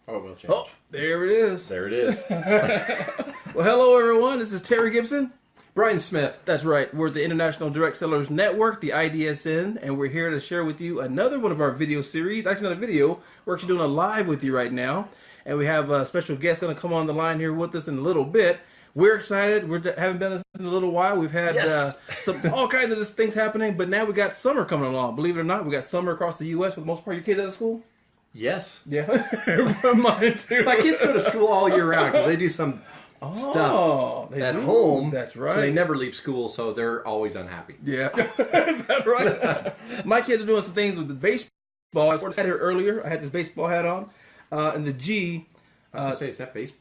Oh, we'll change. Oh, there it is. There it is. Well, hello, everyone. This is Terry Gibson. Brian Smith. That's right. We're the International Direct Sellers Network, the IDSN, and we're here to share with you another one of our video series. Actually, not a video. We're actually doing a live with you right now. And we have a special guest going to come on the line here with us in a little bit. We're excited. We haven't been this in a little while. We've had all kinds of things happening, but now we got summer coming along. Believe it or not, we got summer across the U.S. for the most part. Your kids out of school? Yes. Yeah. Mine too. My kids go to school all year round because they do some stuff at home. That's right. So they never leave school, so they're always unhappy. Yeah. Is that right? My kids are doing some things with the baseball. I had here earlier. I had this baseball hat on. And the G. I was going to say, is that baseball?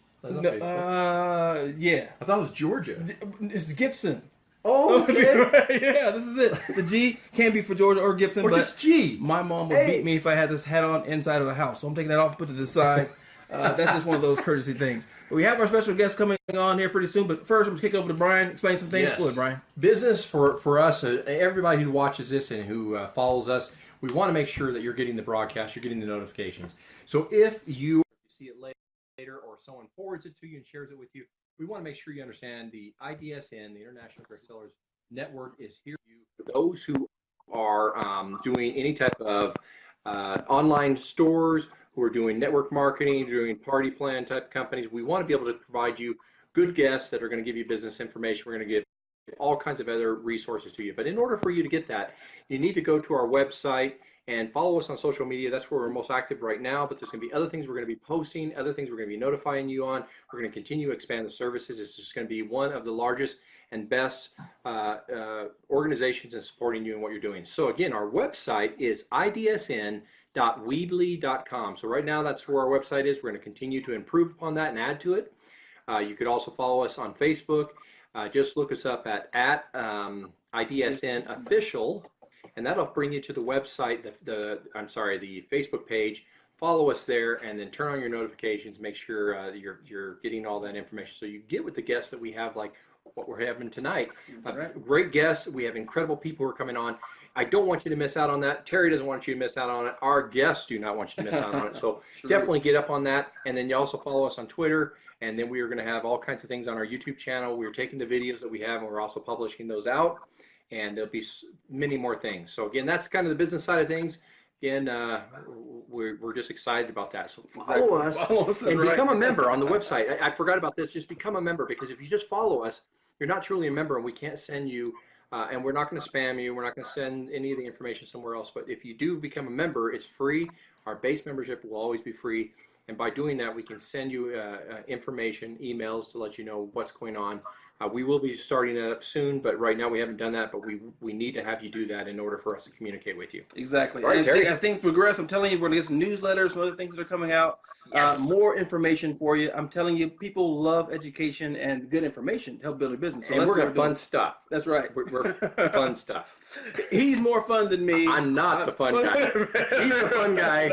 Yeah. I thought it was Georgia. It's Gibson. Oh, okay. Yeah, this is it. The G can be for Georgia or Gibson, or but just G. My mom would beat me if I had this hat on inside of a house. So I'm taking that off and put it to the side. That's just one of those courtesy things. But we have our special guest coming on here pretty soon. But first, I'm going to kick over to Brian. Explain some things. Yes. Go ahead, Brian. Business for us, everybody who watches this and who follows us, we want to make sure that you're getting the broadcast, you're getting the notifications. So if you see it later or someone forwards it to you and shares it with you, we want to make sure you understand the IDSN, the International Direct Sellers Network, is here for you. For those who are doing any type of online stores, who are doing network marketing, doing party plan type companies, we want to be able to provide you good guests that are going to give you business information. We're going to give all kinds of other resources to you. But in order for you to get that, you need to go to our website and follow us on social media. That's where we're most active right now, but there's going to be other things we're going to be posting, other things we're going to be notifying you on. We're going to continue to expand the services. It's just going to be one of the largest and best organizations in supporting you and what you're doing. So again, our website is idsn.weebly.com. So right now, that's where our website is. We're going to continue to improve upon that and add to it. You could also follow us on Facebook. Just look us up at IDSN Official, and that'll bring you to the website, the Facebook page. Follow us there, and then turn on your notifications. Make sure you're getting all that information, so you get with the guests that we have, like what we're having tonight. Great guests. We have incredible people who are coming on. I don't want you to miss out on that. Terry doesn't want you to miss out on it. Our guests do not want you to miss out on it. So definitely get up on that, and then you also follow us on Twitter. And then we are going to have all kinds of things on our YouTube channel. We're taking the videos that we have, and we're also publishing those out. And there'll be many more things. So again, that's kind of the business side of things. Again, we're just excited about that. So follow us and become a member on the website. I forgot about this. Just become a member, because if you just follow us, you're not truly a member, and we can't send you, and we're not going to spam you. We're not going to send any of the information somewhere else. But if you do become a member, it's free. Our base membership will always be free. And by doing that, we can send you information, emails to let you know what's going on. We will be starting that up soon, but right now we haven't done that. But we need to have you do that in order for us to communicate with you. Exactly. Right, Terry? As things progress, I'm telling you, we're going to get some newsletters, some other things that are coming out. Yes. More information for you. I'm telling you, people love education and good information to help build a business. So and we're going to fun stuff. That's right. We're fun stuff. He's more fun than me. I'm not the fun guy. He's the fun guy.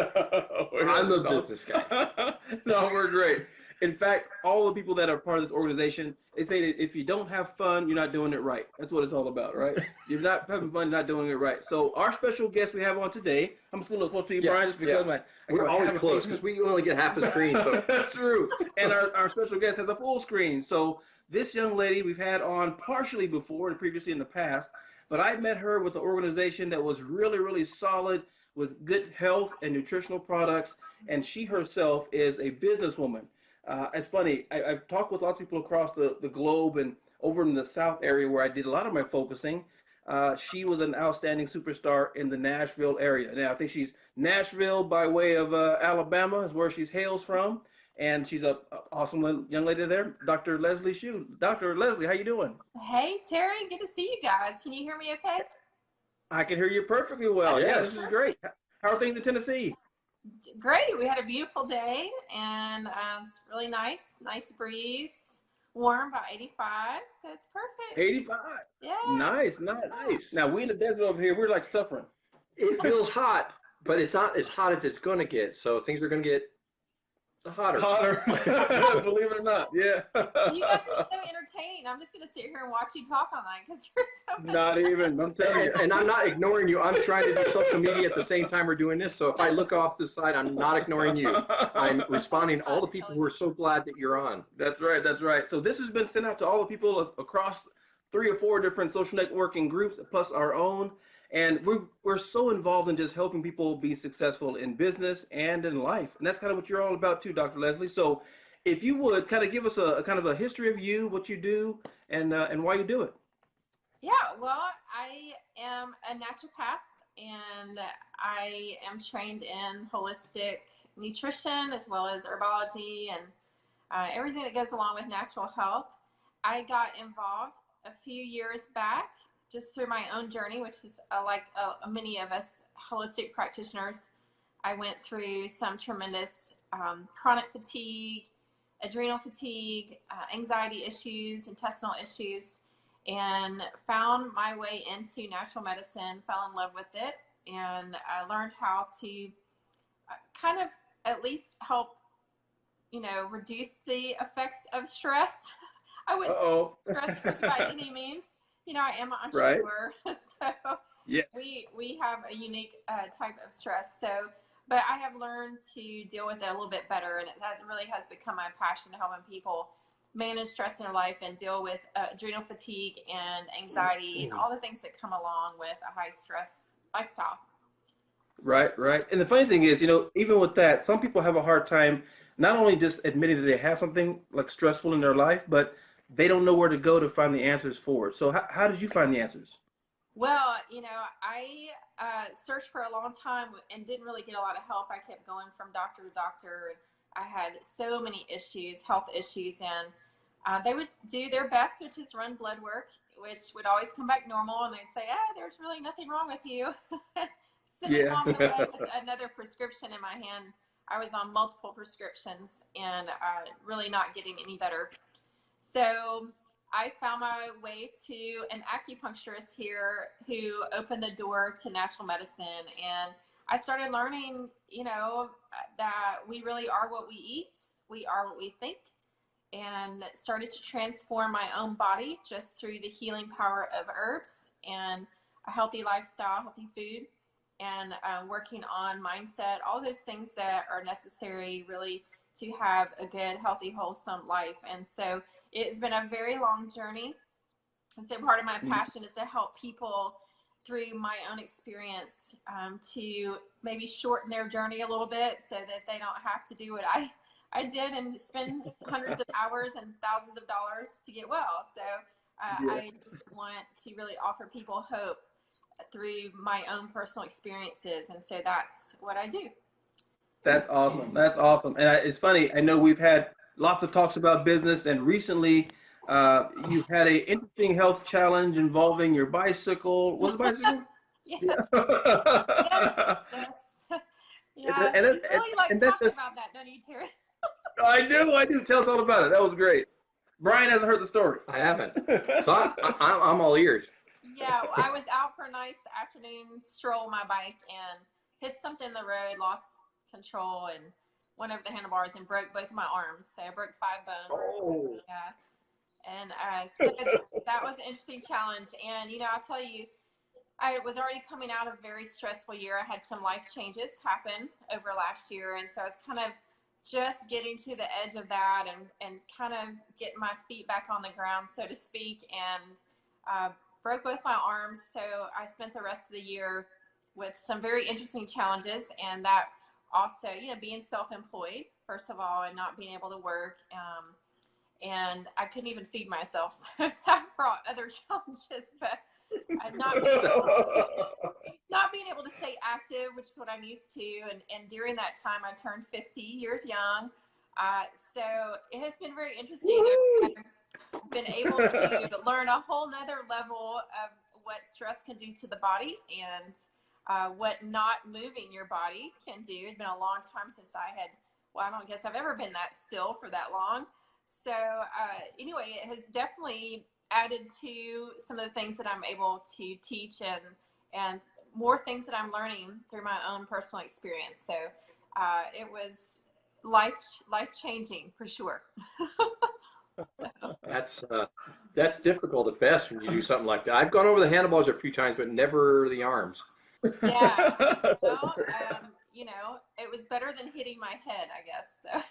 I'm the business guy. No, we're great. In fact, all the people that are part of this organization, they say that if you don't have fun, you're not doing it right. That's what it's all about, right? You're not having fun, you're not doing it right. So our special guest we have on today, I'm just going to look close to you, Brian, just because we're always close, because we only get half a screen. So that's true. And our special guest has a full screen. So this young lady we've had on partially before and previously in the past, but I met her with an organization that was really, really solid with good health and nutritional products, and she herself is a businesswoman. It's funny, I've talked with lots of people across the globe and over in the South area where I did a lot of my focusing. She was an outstanding superstar in the Nashville area. Now, I think she's Nashville by way of Alabama is where she hails from. And she's an awesome young lady there, Dr. Leslie Shew. Dr. Leslie, how you doing? Hey, Terry, good to see you guys. Can you hear me okay? I can hear you perfectly well. Yes. Yeah, this is great. How are things in Tennessee? Great. We had a beautiful day, and it's really nice breeze, warm, about 85, so it's perfect. 85. Yeah. Nice. Now, we in the desert over here, we're like suffering. it feels hot, but it's not as hot as it's going to get. So things are going to get Hotter. Hotter. Believe it or not. Yeah. You guys are so entertaining. I'm just going to sit here and watch you talk online because you're so much Not even. I'm telling you. And I'm not ignoring you. I'm trying to do social media at the same time we're doing this. So if I look off the side, I'm not ignoring you. I'm responding to all the people who are so glad that you're on. That's right. That's right. So this has been sent out to all the people across 3 or 4 different social networking groups, plus our own. And we're so involved in just helping people be successful in business and in life. And that's kind of what you're all about too, Dr. Leslie. So if you would kind of give us a kind of a history of you, what you do, and why you do it. Yeah, well, I am a naturopath and I am trained in holistic nutrition as well as herbology and everything that goes along with natural health. I got involved a few years back just through my own journey, which is like many of us holistic practitioners. I went through some tremendous chronic fatigue, adrenal fatigue, anxiety issues, intestinal issues, and found my way into natural medicine, fell in love with it, and I learned how to kind of at least help, reduce the effects of stress. I wouldn't say stress by any means. I am an entrepreneur, right. So yes. we have a unique type of stress. So, but I have learned to deal with it a little bit better, and it really has become my passion, helping people manage stress in their life and deal with adrenal fatigue and anxiety and all the things that come along with a high stress lifestyle. Right, right. And the funny thing is, even with that, some people have a hard time not only just admitting that they have something like stressful in their life, but they don't know where to go to find the answers for it. So how did you find the answers? Well, I searched for a long time and didn't really get a lot of help. I kept going from doctor to doctor. I had so many issues, health issues, and they would do their best, which is run blood work, which would always come back normal. And they'd say, there's really nothing wrong with you. Send me home with another prescription in my hand. I was on multiple prescriptions and really not getting any better. So I found my way to an acupuncturist here who opened the door to natural medicine. And I started learning, that we really are what we eat. We are what we think. And started to transform my own body just through the healing power of herbs and a healthy lifestyle, healthy food, and working on mindset, all those things that are necessary really to have a good, healthy, wholesome life. And so it's been a very long journey. And so part of my passion is to help people through my own experience to maybe shorten their journey a little bit so that they don't have to do what I did and spend hundreds of hours and thousands of dollars to get well. So I just want to really offer people hope through my own personal experiences. And so that's what I do. That's awesome. That's awesome. And it's funny, I know we've had lots of talks about business, and recently you've had an interesting health challenge involving your bicycle. Was it bicycle? Yes. Yes. Yeah. You really like talking about that, don't you, Terry? I do. Tell us all about it. That was great. Brian hasn't heard the story. I haven't. So I'm all ears. Yeah, I was out for a nice afternoon stroll on my bike and hit something in the road, lost control, and went over the handlebars and broke both of my arms. So I broke 5 bones. Oh. Yeah. And so that was an interesting challenge. And, I'll tell you, I was already coming out of a very stressful year. I had some life changes happen over last year. And so I was kind of just getting to the edge of that and kind of getting my feet back on the ground, so to speak, and broke both my arms. So I spent the rest of the year with some very interesting challenges, and that also, being self-employed, first of all, and not being able to work. And I couldn't even feed myself. So that brought other challenges, but not being able to stay active, which is what I'm used to. And during that time, I turned 50 years young. So it has been very interesting. I've been able to learn a whole nother level of what stress can do to the body and what not moving your body can do. It's been a long time since I don't guess I've ever been that still for that long. So anyway, it has definitely added to some of the things that I'm able to teach and more things that I'm learning through my own personal experience. So it was life changing for sure. That's difficult at best when you do something like that. I've gone over the handlebars a few times, but never the arms. Yeah. Well, it was better than hitting my head, I guess.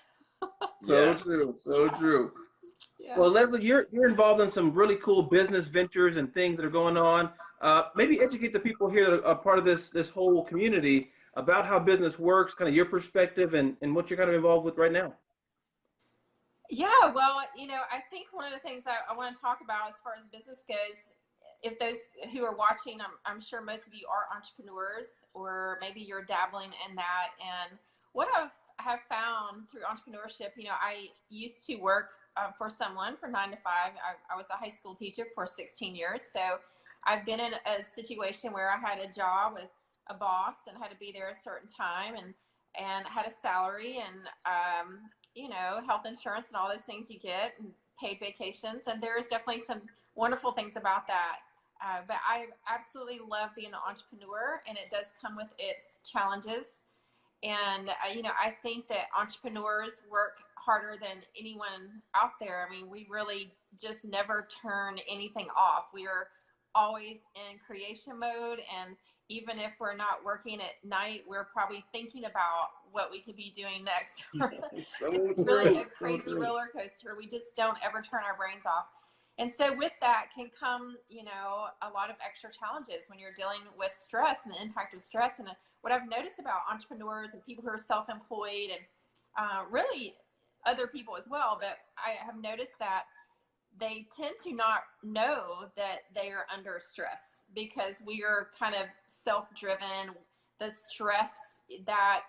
So Yes. true, so true. Yeah. Well, Leslie, you're involved in some really cool business ventures and things that are going on. Maybe educate the people here that are part of this whole community about how business works, kind of your perspective and what you're kind of involved with right now. Yeah, well, I think one of the things I want to talk about as far as business goes, if those who are watching, I'm sure most of you are entrepreneurs, or maybe you're dabbling in that. And what have found through entrepreneurship, I used to work for someone for 9 to 5. I was a high school teacher for 16 years. So I've been in a situation where I had a job with a boss and had to be there a certain time and had a salary and, health insurance and all those things you get and paid vacations. And there is definitely some wonderful things about that. But I absolutely love being an entrepreneur, and it does come with its challenges. And, I think that entrepreneurs work harder than anyone out there. I mean, we really just never turn anything off. We are always in creation mode. And even if we're not working at night, we're probably thinking about what we could be doing next. It's really a crazy roller coaster. We just don't ever turn our brains off. And so with that can come, a lot of extra challenges when you're dealing with stress and the impact of stress. And what I've noticed about entrepreneurs and people who are self-employed and really other people as well, but I have noticed that they tend to not know that they are under stress because we are kind of self-driven. The stress that,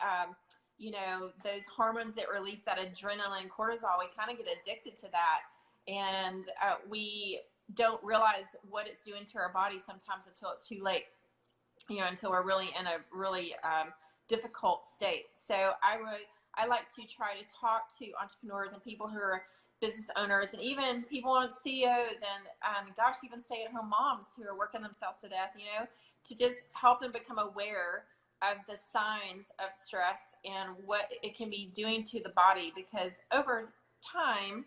those hormones that release that adrenaline, cortisol, we kind of get addicted to that. And we don't realize what it's doing to our body sometimes until it's too late, until we're really in a really difficult state. So I like to try to talk to entrepreneurs and people who are business owners and even people on CEOs and gosh, even stay-at-home moms who are working themselves to death, to just help them become aware of the signs of stress and what it can be doing to the body, because over time,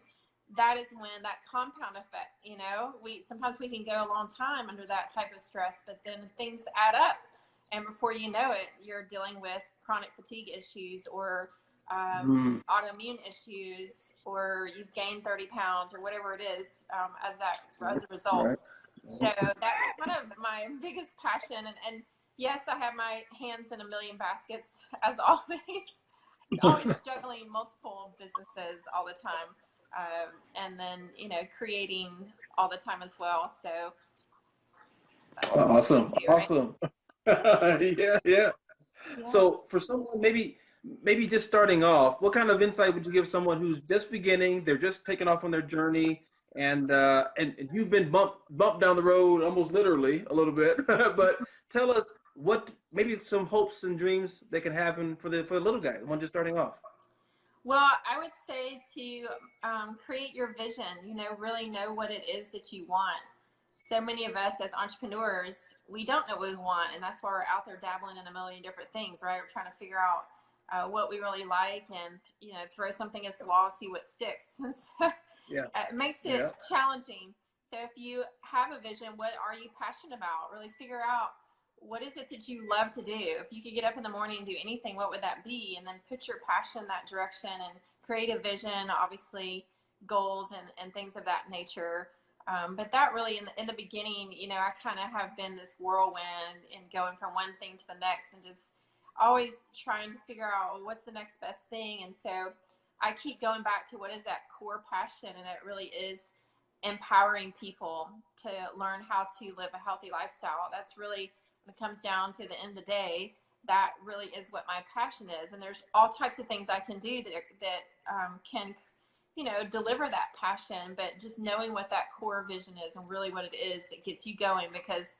that is when that compound effect, sometimes we can go a long time under that type of stress, but then things add up. And before you know it, you're dealing with chronic fatigue issues or autoimmune issues, or you've gained 30 pounds or whatever it is as a result. Right. So that's kind of my biggest passion. And yes, I have my hands in a million baskets as always juggling multiple businesses all the time. And then, creating all the time as well. So awesome. Do, right? Awesome. Yeah. So for someone maybe just starting off, what kind of insight would you give someone who's just beginning, they're just taking off on their journey, and you've been bumped down the road almost literally a little bit, but tell us what maybe some hopes and dreams they can have for the little guy, the one just starting off. Well, I would say to create your vision, really know what it is that you want. So many of us as entrepreneurs, we don't know what we want. And that's why we're out there dabbling in a million different things, right? We're trying to figure out what we really like and, throw something against the wall, see what sticks. And so it makes it challenging. So if you have a vision, what are you passionate about? Really figure out what is it that you love to do? If you could get up in the morning and do anything, what would that be? And then put your passion in that direction and create a vision, obviously goals and things of that nature. But that really in the beginning, I kind of have been this whirlwind and going from one thing to the next and just always trying to figure out what's the next best thing. And so I keep going back to what is that core passion, and it really is empowering people to learn how to live a healthy lifestyle. That's really, when it comes down to the end of the day, that really is what my passion is. And there's all types of things I can do that can, deliver that passion, but just knowing what that core vision is and really what it is, it gets you going, because,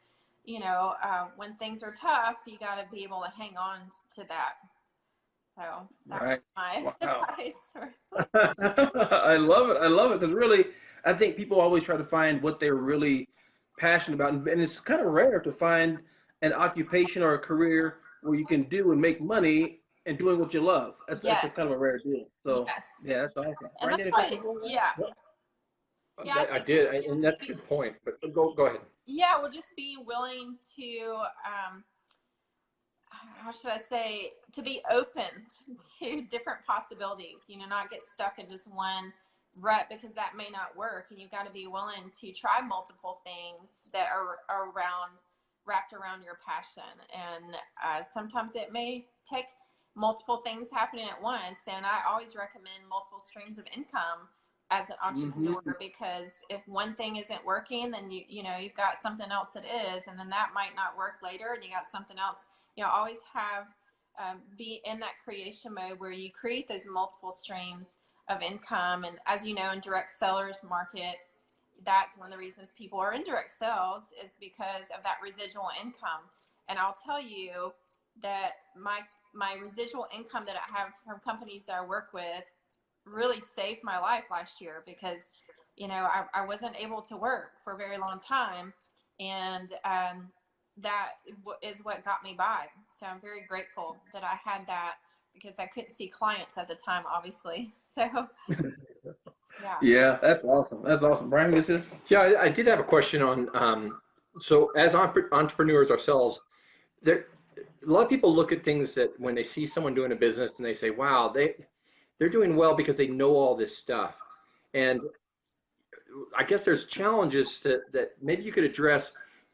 when things are tough, you got to be able to hang on to that. So that's my advice. I love it. Because really, I think people always try to find what they're really passionate about. And it's kind of rare to find an occupation or a career where you can do and make money and doing what you love. That's a Yes. kind of a rare deal. So Yes. yeah, that's awesome. And Brian, that's any why, questions over there? yeah. Well, Yeah, I I think did, and that's a good point. But go ahead. yeah, well, just be willing to, how should I say, to be open to different possibilities, you know, not get stuck in just one rut because that may not work. And you've got to be willing to try multiple things that are wrapped around your passion. And sometimes it may take multiple things happening at once. And I always recommend multiple streams of income as an entrepreneur, because if one thing isn't working, then you know you've got something else that is, and then that might not work later, and you got something else. You know, always have be in that creation mode where you create those multiple streams of income. And as you know, in direct sellers market, that's one of the reasons people are in direct sales, is because of that residual income. And I'll tell you that my residual income that I have from companies that I work with really saved my life last year, because you know I wasn't able to work for a very long time, and that is what got me by. So I'm very grateful that I had that, because I couldn't see clients at the time, obviously. So yeah. Yeah, that's awesome. That's awesome. Brian, you said? Yeah, I did have a question on. So as entrepreneurs ourselves, there a lot of people look at things that when they see someone doing a business and they say, "Wow, they're doing well because they know all this stuff." And I guess there's challenges that maybe you could address.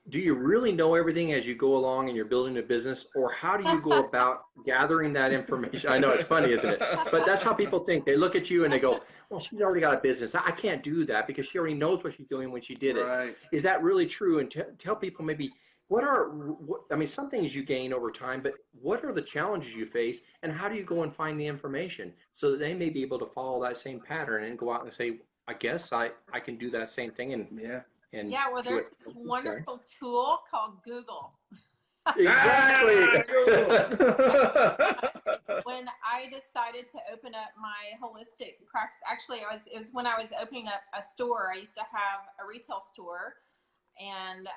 Do you really know everything as you go along and you're building a business, or how do you go about gathering that information? I know it's funny, isn't it? But that's how people think. They look at you and they go, "Well, she's already got a business. I can't do that because she already knows what she's doing when she did it." Right. Is that really true? And tell people maybe I mean, some things you gain over time, but what are the challenges you face, and how do you go and find the information so that they may be able to follow that same pattern and go out and say, I guess I can do that same thing and Yeah. Yeah, well, do there's it. this Okay. wonderful tool called Google. Exactly. When I decided to open up my holistic practice, actually, it was when I was opening up a store. I used to have a retail store, and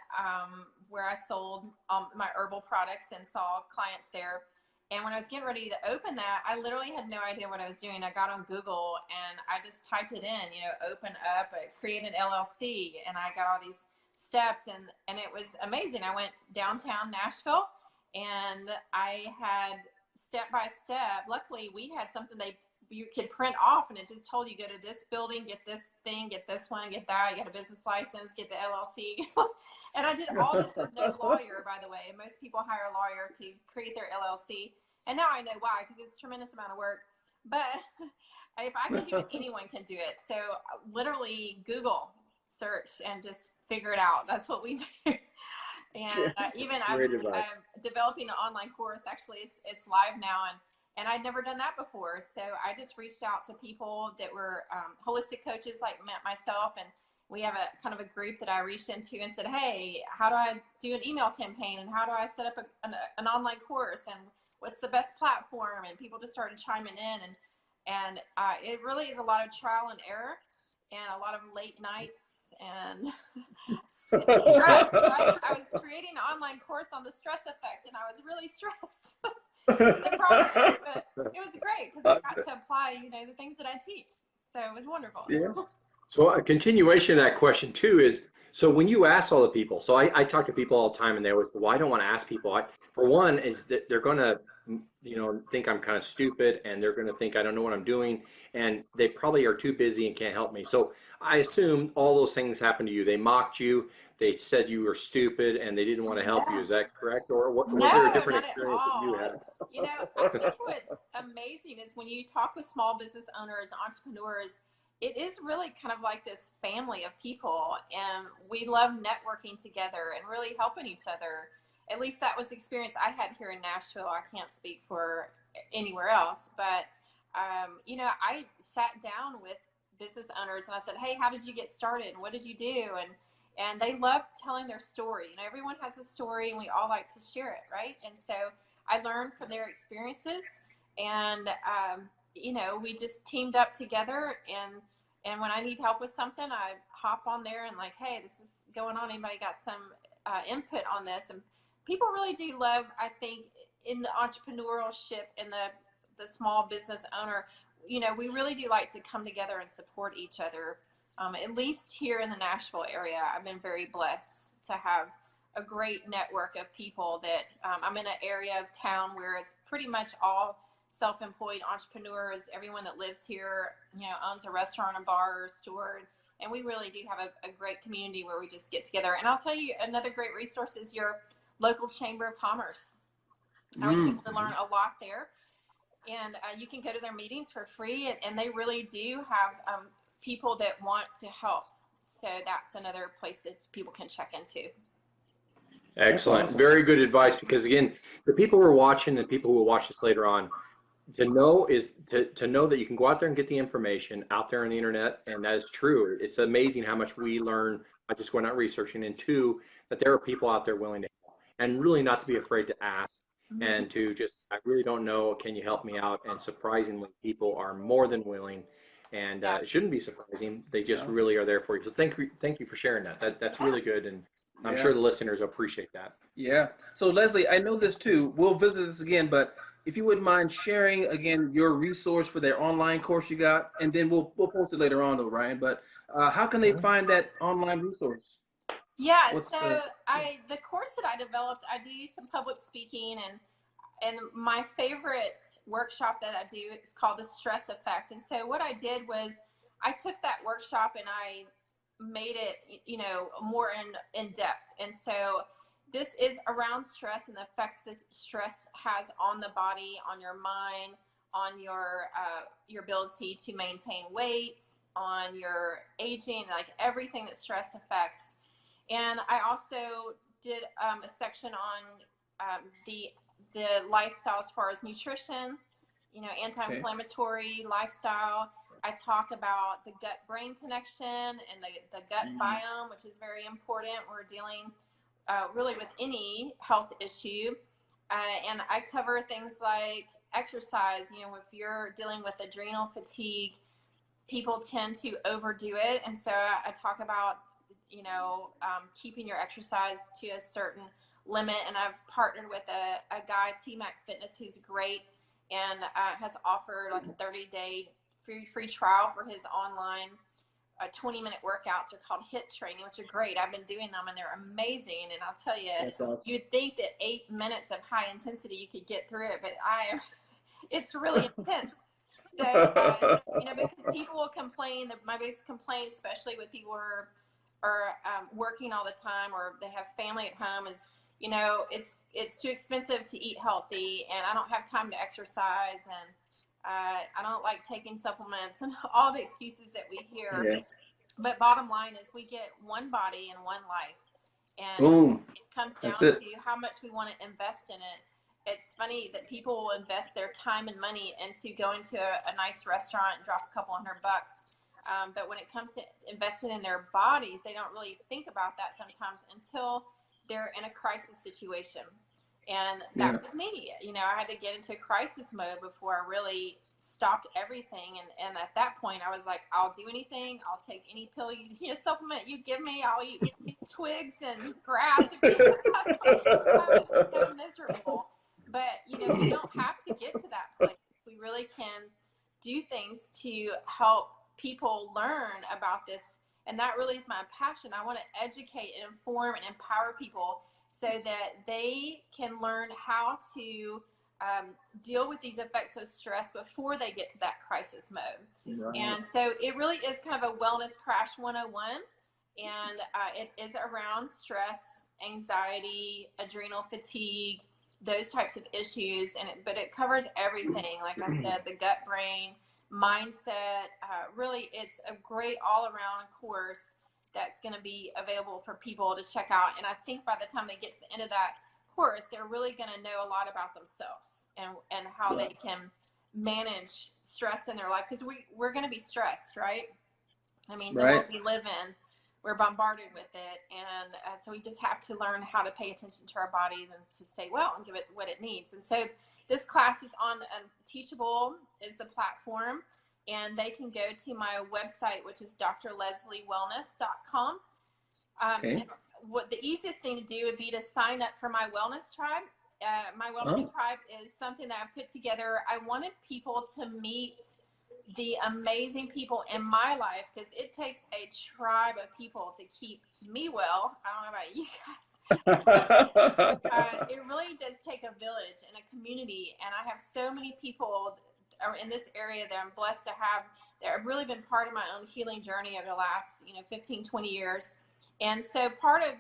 where I sold my herbal products and saw clients there. And when I was getting ready to open that, I literally had no idea what I was doing. I got on Google and I just typed it in, you know, open up, create an LLC, and I got all these steps, and it was amazing. I went downtown Nashville, and I had step by step. Luckily, we had something you could print off, and it just told you, go to this building, get this thing, get this one, get that. You got a business license, get the LLC. And I did all this with no lawyer, by the way. Most people hire a lawyer to create their LLC. And now I know why, because it was a tremendous amount of work. But if I can do it, anyone can do it. So literally Google search and just figure it out. That's what we do. And even I'm developing an online course. Actually, it's live now, and I'd never done that before. So I just reached out to people that were holistic coaches like myself, and we have a kind of a group that I reached into and said, hey, how do I do an email campaign, and how do I set up an online course, and what's the best platform? And people just started chiming in, and it really is a lot of trial and error, and a lot of late nights and stress, right? I was creating an online course on the stress effect, and I was really stressed. The process, but it was great because I got to apply, you know, the things that I teach. So it was wonderful. Yeah. So a continuation of that question too is, so when you ask all the people, so I talk to people all the time and they always, well, I don't want to ask people. For one is that they're going to, you know, think I'm kind of stupid, and they're going to think I don't know what I'm doing, and they probably are too busy and can't help me. So I assume all those things happened to you. They mocked you. They said you were stupid and they didn't want to help you. Is that correct? Or was there a different experience that you had? You know, I think what's amazing is when you talk with small business owners, entrepreneurs, it is really kind of like this family of people, and we love networking together and really helping each other. At least that was the experience I had here in Nashville. I can't speak for anywhere else, but you know, I sat down with business owners and I said, hey, how did you get started, and what did you do? And they love telling their story. You know, everyone has a story, and we all like to share it, right? And so I learned from their experiences, and you know, we just teamed up together, and when I need help with something, I hop on there and like, hey, this is going on. Anybody got some input on this? And people really do love, I think, in the entrepreneurship and the small business owner, you know, we really do like to come together and support each other. At least here in the Nashville area, I've been very blessed to have a great network of people that I'm in an area of town where it's pretty much all self-employed entrepreneurs. Everyone that lives here, you know, owns a restaurant, a bar, or a store. And we really do have a great community where we just get together. And I'll tell you, another great resource is your local Chamber of Commerce. I was able to learn a lot there. And you can go to their meetings for free. And they really do have people that want to help. So that's another place that people can check into. Excellent. Very good advice, because again, the people who are watching and people who will watch this later on, to know is to know that you can go out there and get the information out there on the internet, and that is true. It's amazing how much we learn by just going out researching, and two, that there are people out there willing to help, and really not to be afraid to ask, and to just, I really don't know, can you help me out? And surprisingly, people are more than willing, and it shouldn't be surprising. They just really are there for you. So thank you for sharing that. That's really good, and I'm sure the listeners appreciate that. Yeah. So Leslie, I know this too. We'll visit this again, but if you wouldn't mind sharing again your resource for their online course you got, and then we'll post it later on though, Ryan. But how can they find that online resource? Yeah, the course that I developed, I do some public speaking, and my favorite workshop that I do is called the Stress Effect. And so what I did was I took that workshop and I made it, you know, more in depth. And so this is around stress and the effects that stress has on the body, on your mind, on your ability to maintain weight, on your aging, like everything that stress affects. And I also did a section on the lifestyle as far as nutrition, you know, anti-inflammatory lifestyle. I talk about the gut-brain connection and the gut biome, which is very important. We're dealing really with any health issue. And I cover things like exercise. You know, if you're dealing with adrenal fatigue, people tend to overdo it. And so I talk about, you know, keeping your exercise to a certain limit. And I've partnered with a guy, T-Mac Fitness, who's great and has offered like a 30-day free trial for his online 20-minute workouts. They're called HIIT training, which are great. I've been doing them and they're amazing. And I'll tell you, you'd think that 8 minutes of high intensity you could get through it, but it's really intense. So, you know, because people will complain, my biggest complaint, especially with people who are working all the time or they have family at home, is, you know, it's too expensive to eat healthy, and I don't have time to exercise, and I don't like taking supplements, and all the excuses that we hear. Yeah. But bottom line is we get one body and one life, and it comes down to how much we want to invest in it. It's funny that people will invest their time and money into going to a nice restaurant and drop a couple $100. But when it comes to investing in their bodies, they don't really think about that sometimes until they're in a crisis situation. And that was me. You know, I had to get into crisis mode before I really stopped everything. And at that point, I was like, I'll do anything. I'll take any pill, supplement you give me. I'll eat twigs and grass. I was so miserable. But, you know, we don't have to get to that place. We really can do things to help people learn about this. And that really is my passion. I want to educate and inform and empower people so that they can learn how to deal with these effects of stress before they get to that crisis mode. Right. And so it really is kind of a wellness crash 101. And it is around stress, anxiety, adrenal fatigue, those types of issues. But it covers everything. Like I said, the gut brain, mindset. Really, it's a great all-around course that's going to be available for people to check out. And I think by the time they get to the end of that course, they're really going to know a lot about themselves and how they can manage stress in their life, because we're going to be stressed, right? I mean, the world we live in, we're bombarded with it, and so we just have to learn how to pay attention to our bodies and to stay well and give it what it needs. And so this class is on Teachable is the platform, and they can go to my website, which is drlesliewellness.com. And what the easiest thing to do would be to sign up for my wellness tribe. My Wellness Tribe is something that I've put together. I wanted people to meet the amazing people in my life, because it takes a tribe of people to keep me well. I don't know about you guys. It really does take a village and a community, and I have so many people in this area that I'm blessed to have that have really been part of my own healing journey over the last 15, 20 years. And so part of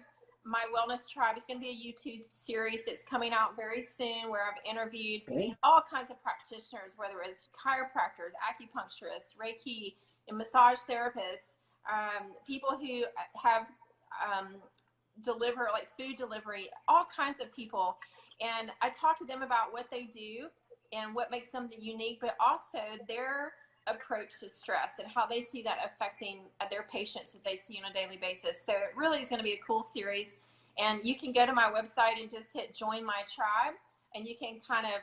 my Wellness Tribe is going to be a YouTube series that's coming out very soon, where I've interviewed all kinds of practitioners, whether it's chiropractors, acupuncturists, Reiki, and massage therapists, people who have like food delivery, all kinds of people. And I talk to them about what they do and what makes them unique, but also their approach to stress and how they see that affecting their patients that they see on a daily basis. So it really is going to be a cool series, and you can go to my website and just hit join my tribe, and you can kind of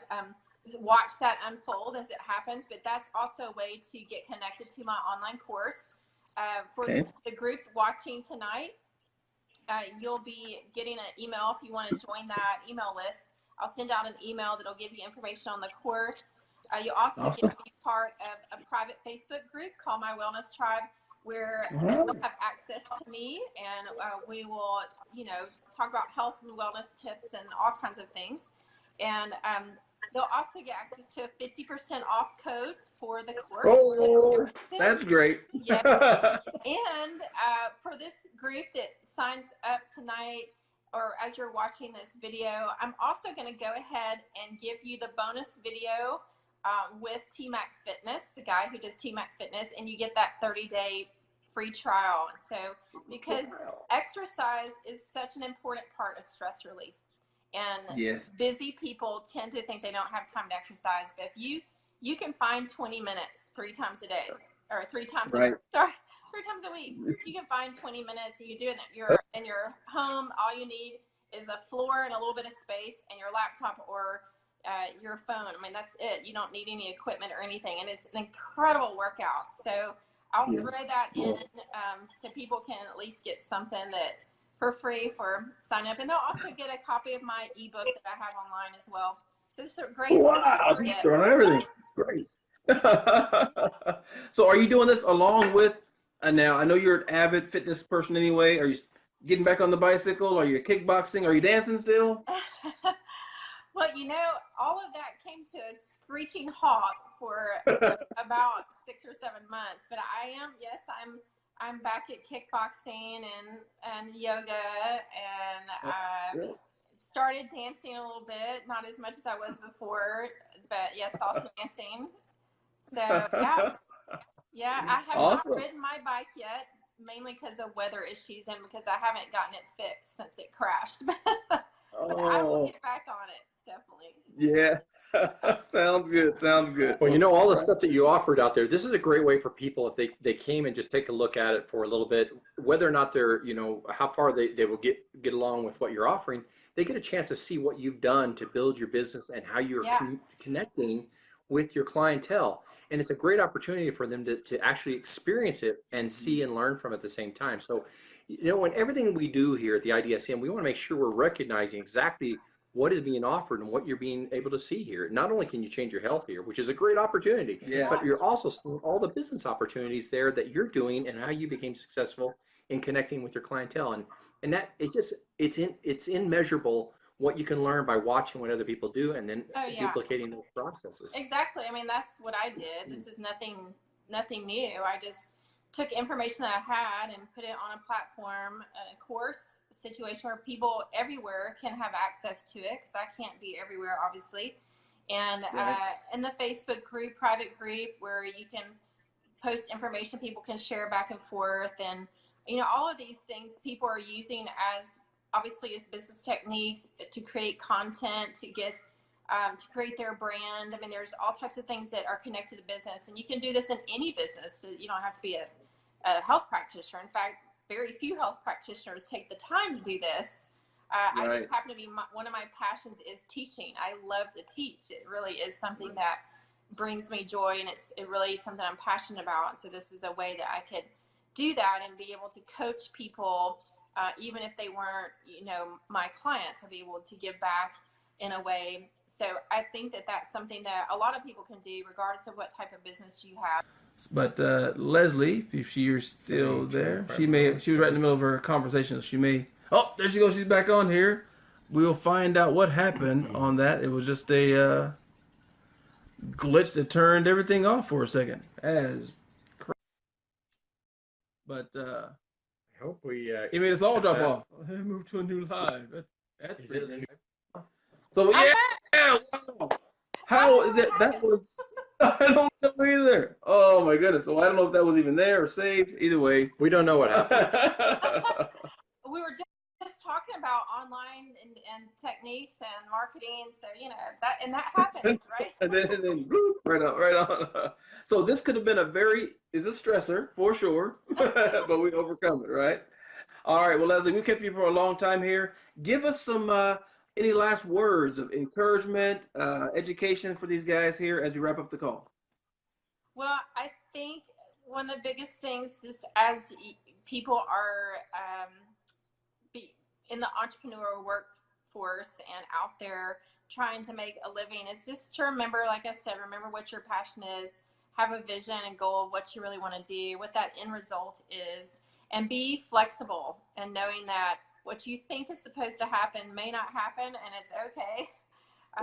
watch that unfold as it happens. But that's also a way to get connected to my online course. For the groups watching tonight, you'll be getting an email if you want to join that email list. I'll send out an email that'll give you information on the course. You also get to be part of a private Facebook group called My Wellness Tribe, where you'll have access to me, and we will, talk about health and wellness tips and all kinds of things. And you'll also get access to a 50% off code for the course. Oh, that's great. Yes. And for this group that signs up tonight, or as you're watching this video, I'm also going to go ahead and give you the bonus video with T-Mac Fitness, the guy who does T-Mac Fitness, and you get that 30-day free trial. And so, because exercise is such an important part of stress relief, and busy people tend to think they don't have time to exercise, but if you can find 20 minutes 3 times a day, or 3 times a week, you can find 20 minutes. You can do it in your home. All you need is a floor and a little bit of space, and your laptop or your phone. I mean, that's it. You don't need any equipment or anything, and it's an incredible workout. So I'll throw that in so people can at least get something that for free for sign up, and they'll also get a copy of my ebook that I have online as well. So it's a great. Wow, throwing everything. Great. So are you doing this along with? Now I know you're an avid fitness person anyway. Are you getting back on the bicycle? Are you kickboxing? Are you dancing still? Well, all of that came to a screeching halt for about 6 or 7 months. But I'm back at kickboxing and yoga, and started dancing a little bit, not as much as I was before, but yes, salsa dancing. So yeah, I have not ridden my bike yet, mainly because of weather issues and because I haven't gotten it fixed since it crashed. But I will get back on it, definitely. Yeah. Sounds good. Sounds good. Well, all the stuff that you offered out there, this is a great way for people, if they came and just take a look at it for a little bit, whether or not they're, how far they will get along with what you're offering, they get a chance to see what you've done to build your business and how you're connecting with your clientele. And it's a great opportunity for them to actually experience it and see and learn from it at the same time. So, in everything we do here at the IDSN, we want to make sure we're recognizing exactly what is being offered and what you're being able to see here. Not only can you change your health here, which is a great opportunity, but you're also seeing all the business opportunities there that you're doing and how you became successful in connecting with your clientele. And that it's immeasurable what you can learn by watching what other people do and then duplicating those processes. Exactly. I mean, that's what I did. This is nothing new. I just took information that I had and put it on a platform, a course situation where people everywhere can have access to it, because I can't be everywhere, obviously. And in the Facebook group, private group, where you can post information, people can share back and forth, and all of these things people are using as business techniques to create content, to get to create their brand. I mean, there's all types of things that are connected to business, and you can do this in any business. You don't have to be a health practitioner. In fact, very few health practitioners take the time to do this. I just happen to be, one of my passions is teaching. I love to teach. It really is something that brings me joy, and it really is something I'm passionate about. So this is a way that I could do that and be able to coach people, even if they weren't, my clients. I'll be able to give back in a way. So I think that that's something that a lot of people can do, regardless of what type of business you have. But Leslie, if you're still there, she was right in the middle of her conversation. She may. Oh, there she goes. She's back on here. We'll find out what happened on that. It was just a glitch that turned everything off for a second. But I hope we. it made us all drop off. Move to a new live. That's Is pretty it- good. So yeah, wow. How is that? That was. I don't know either. Oh my goodness. So I don't know if that was even there or saved. Either way. We don't know what happened. We were just talking about online and techniques and marketing. So, you know, that happens, right? and then bloop, right on. So this could have been is a stressor for sure, but we overcome it, right? All right. Well, Leslie, we kept you for a long time here. Give us some any last words of encouragement, education for these guys here as we wrap up the call. Well, I think one of the biggest things, just as people are in the entrepreneurial workforce and out there trying to make a living, is just to remember, like I said, remember what your passion is, have a vision and goal of what you really want to do, what that end result is, and be flexible and knowing that what you think is supposed to happen may not happen, and it's okay.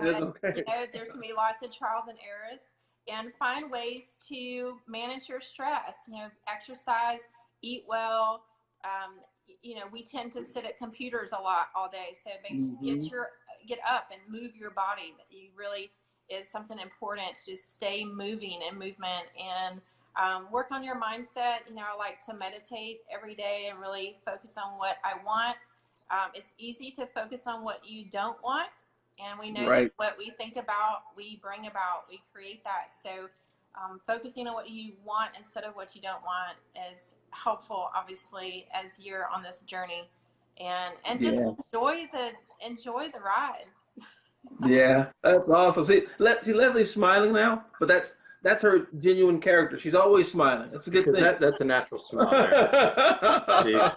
It is okay. You know, there's going to be lots of trials and errors, and find ways to manage your stress. You know, exercise, eat well. You know, we tend to sit at computers a lot all day, so get up and move your body. You really is something important to just stay moving and movement, and work on your mindset. You know, I like to meditate every day and really focus on what I want. It's easy to focus on what you don't want, and we know that what we think about, we bring about, we create that. So focusing on what you want instead of what you don't want is helpful, obviously, as you're on this journey, and just enjoy the ride. Yeah, that's awesome. See, Leslie's smiling now, but that's her genuine character. She's always smiling. That's a good thing. That's a natural smile there.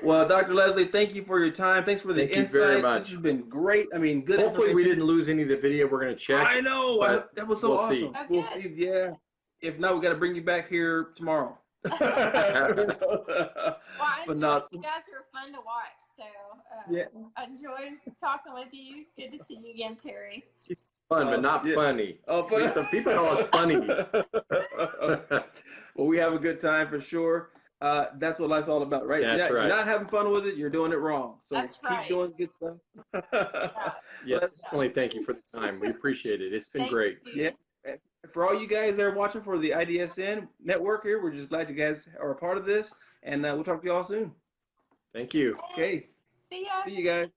Well, Dr. Leslie, thank you for your time. Thanks for the insight. Thank you very much. This has been great. I mean, good. Hopefully, we didn't lose any of the video. We're going to check. I know. That was so we'll awesome. see. We'll see. Yeah. If not, we got to bring you back here tomorrow. Well, I enjoyed you guys were fun to watch, so I enjoyed talking with you. Good to see you again, Terry. She's fun, but not funny. Oh, funny. Some people call us funny. Well, we have a good time for sure. That's what life's all about, right? That's right. You're not having fun with it, you're doing it wrong. So That's keep right. doing good stuff. Yes, definitely. Thank you for the time. We appreciate it. It's been great. Yeah. For all you guys that are watching for the IDSN network here, we're just glad you guys are a part of this, and we'll talk to you all soon. Thank you. Okay. See ya. See you guys.